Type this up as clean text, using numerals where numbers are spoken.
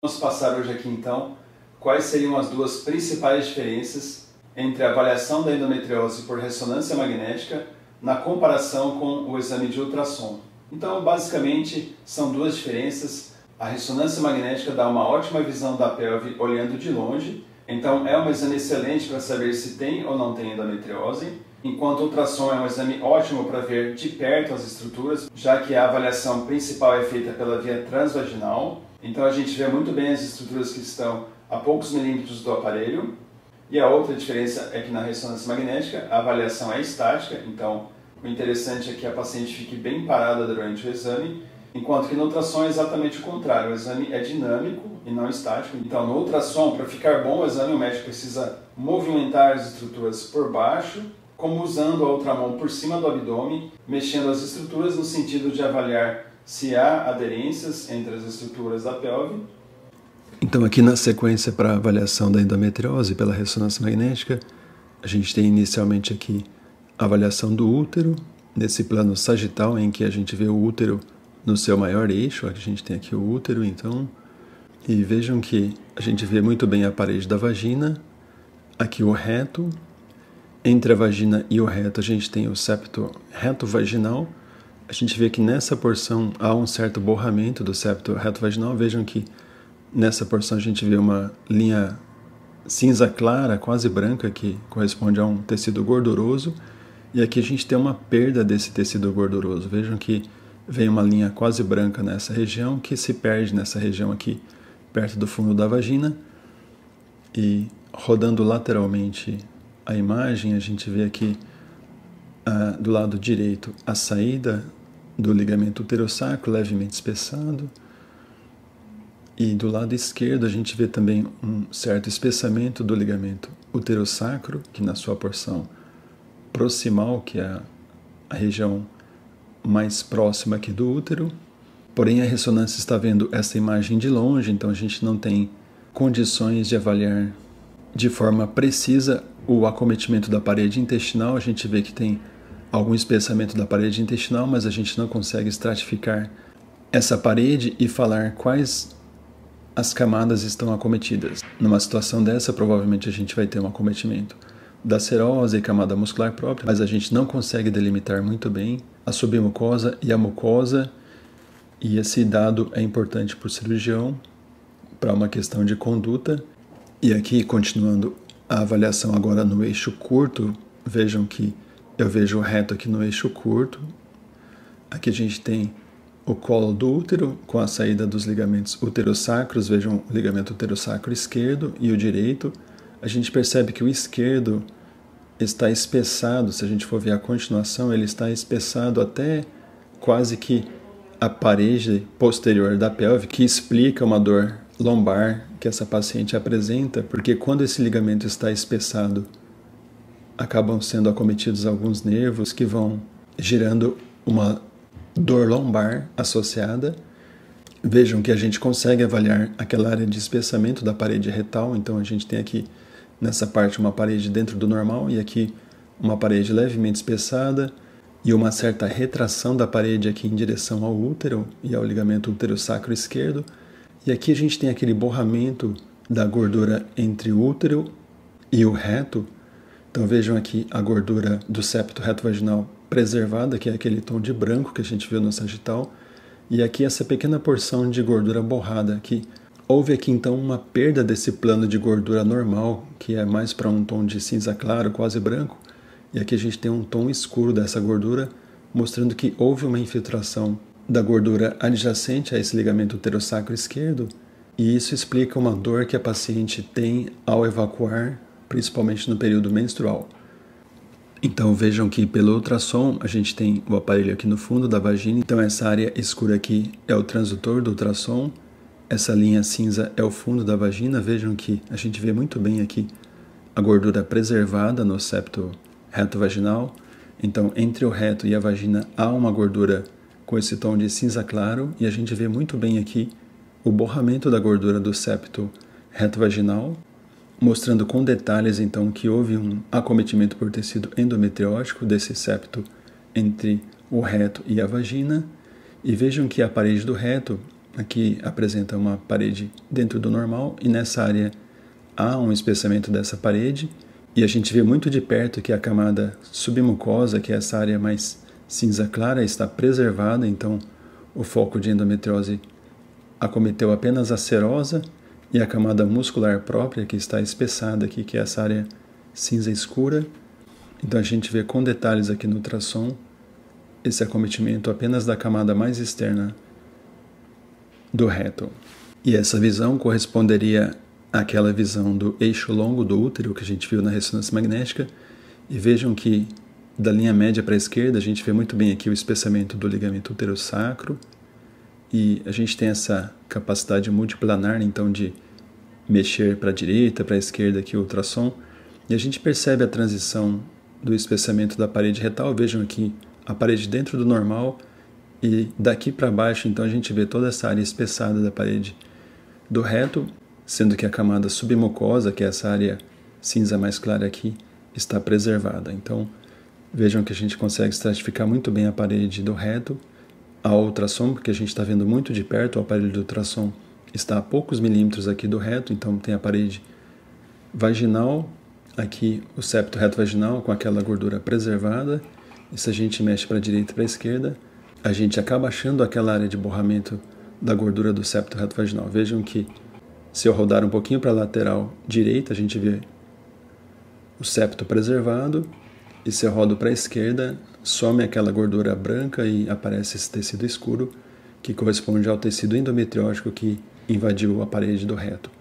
Vamos passar hoje aqui então quais seriam as duas principais diferenças entre a avaliação da endometriose por ressonância magnética na comparação com o exame de ultrassom. Então, basicamente, são duas diferenças. A ressonância magnética dá uma ótima visão da pelve olhando de longe, então é um exame excelente para saber se tem ou não tem endometriose, enquanto o ultrassom é um exame ótimo para ver de perto as estruturas, já que a avaliação principal é feita pela via transvaginal. Então a gente vê muito bem as estruturas que estão a poucos milímetros do aparelho. E a outra diferença é que na ressonância magnética a avaliação é estática, então o interessante é que a paciente fique bem parada durante o exame, enquanto que no ultrassom é exatamente o contrário, o exame é dinâmico e não estático. Então no ultrassom, para ficar bom o exame, o médico precisa movimentar as estruturas por baixo, como usando a outra mão por cima do abdômen, mexendo as estruturas no sentido de avaliar se há aderências entre as estruturas da pelve. Então aqui na sequência para a avaliação da endometriose pela ressonância magnética, a gente tem inicialmente aqui a avaliação do útero, nesse plano sagital em que a gente vê o útero no seu maior eixo. A gente tem aqui o útero, então, e vejam que a gente vê muito bem a parede da vagina, aqui o reto, entre a vagina e o reto a gente tem o septo reto vaginal. A gente vê que nessa porção há um certo borramento do septo reto vaginal. Vejam que nessa porção a gente vê uma linha cinza clara, quase branca, que corresponde a um tecido gorduroso. E aqui a gente tem uma perda desse tecido gorduroso. Vejam que vem uma linha quase branca nessa região, que se perde nessa região aqui, perto do fundo da vagina. E rodando lateralmente a imagem, a gente vê aqui do lado direito a saída do ligamento uterosacro levemente espessado, e do lado esquerdo a gente vê também um certo espessamento do ligamento uterosacro, que na sua porção proximal, que é a região mais próxima aqui do útero. Porém a ressonância está vendo essa imagem de longe, então a gente não tem condições de avaliar de forma precisa o acometimento da parede intestinal. A gente vê que tem algum espessamento da parede intestinal, mas a gente não consegue estratificar essa parede e falar quais as camadas estão acometidas. Numa situação dessa, provavelmente a gente vai ter um acometimento da serose e camada muscular própria, mas a gente não consegue delimitar muito bem a submucosa e a mucosa, e esse dado é importante para o cirurgião, para uma questão de conduta. E aqui, continuando a avaliação agora no eixo curto, vejam que eu vejo o reto aqui no eixo curto. Aqui a gente tem o colo do útero com a saída dos ligamentos uterosacros. Vejam o ligamento uterosacro esquerdo e o direito. A gente percebe que o esquerdo está espessado. Se a gente for ver a continuação, ele está espessado até quase que a parede posterior da pelve, que explica uma dor lombar que essa paciente apresenta, porque quando esse ligamento está espessado, acabam sendo acometidos alguns nervos que vão gerando uma dor lombar associada. Vejam que a gente consegue avaliar aquela área de espessamento da parede retal. Então a gente tem aqui nessa parte uma parede dentro do normal e aqui uma parede levemente espessada e uma certa retração da parede aqui em direção ao útero e ao ligamento uterosacro esquerdo. E aqui a gente tem aquele borramento da gordura entre o útero e o reto. Então vejam aqui a gordura do septo reto vaginal preservada, que é aquele tom de branco que a gente viu no sagital, e aqui essa pequena porção de gordura borrada aqui. Houve aqui então uma perda desse plano de gordura normal, que é mais para um tom de cinza claro, quase branco, e aqui a gente tem um tom escuro dessa gordura, mostrando que houve uma infiltração da gordura adjacente a esse ligamento uterosacro esquerdo, e isso explica uma dor que a paciente tem ao evacuar, principalmente no período menstrual. Então vejam que pelo ultrassom a gente tem o aparelho aqui no fundo da vagina, então essa área escura aqui é o transdutor do ultrassom, essa linha cinza é o fundo da vagina. Vejam que a gente vê muito bem aqui a gordura preservada no septo reto vaginal, então entre o reto e a vagina há uma gordura com esse tom de cinza claro, e a gente vê muito bem aqui o borramento da gordura do septo reto vaginal, mostrando com detalhes então que houve um acometimento por tecido endometriótico desse septo entre o reto e a vagina. E vejam que a parede do reto aqui apresenta uma parede dentro do normal e nessa área há um espessamento dessa parede e a gente vê muito de perto que a camada submucosa, que é essa área mais cinza clara, está preservada, então o foco de endometriose acometeu apenas a serosa e a camada muscular própria, que está espessada aqui, que é essa área cinza escura. Então a gente vê com detalhes aqui no ultrassom esse acometimento apenas da camada mais externa do reto. E essa visão corresponderia àquela visão do eixo longo do útero que a gente viu na ressonância magnética. E vejam que da linha média para a esquerda a gente vê muito bem aqui o espessamento do ligamento útero-sacro. E a gente tem essa capacidade multiplanar, então, de mexer para a direita, para a esquerda aqui o ultrassom. E a gente percebe a transição do espessamento da parede retal. Vejam aqui a parede dentro do normal e daqui para baixo, então a gente vê toda essa área espessada da parede do reto, sendo que a camada submucosa, que é essa área cinza mais clara aqui, está preservada. Então vejam que a gente consegue estratificar muito bem a parede do reto ao ultrassom, porque a gente está vendo muito de perto. O aparelho do ultrassom está a poucos milímetros aqui do reto, então tem a parede vaginal, aqui o septo reto vaginal com aquela gordura preservada. E se a gente mexe para a direita e para a esquerda, a gente acaba achando aquela área de borramento da gordura do septo reto vaginal. Vejam que se eu rodar um pouquinho para a lateral direita, a gente vê o septo preservado, e se eu rodo para a esquerda, some aquela gordura branca e aparece esse tecido escuro, que corresponde ao tecido endometriótico que invadiu a parede do reto.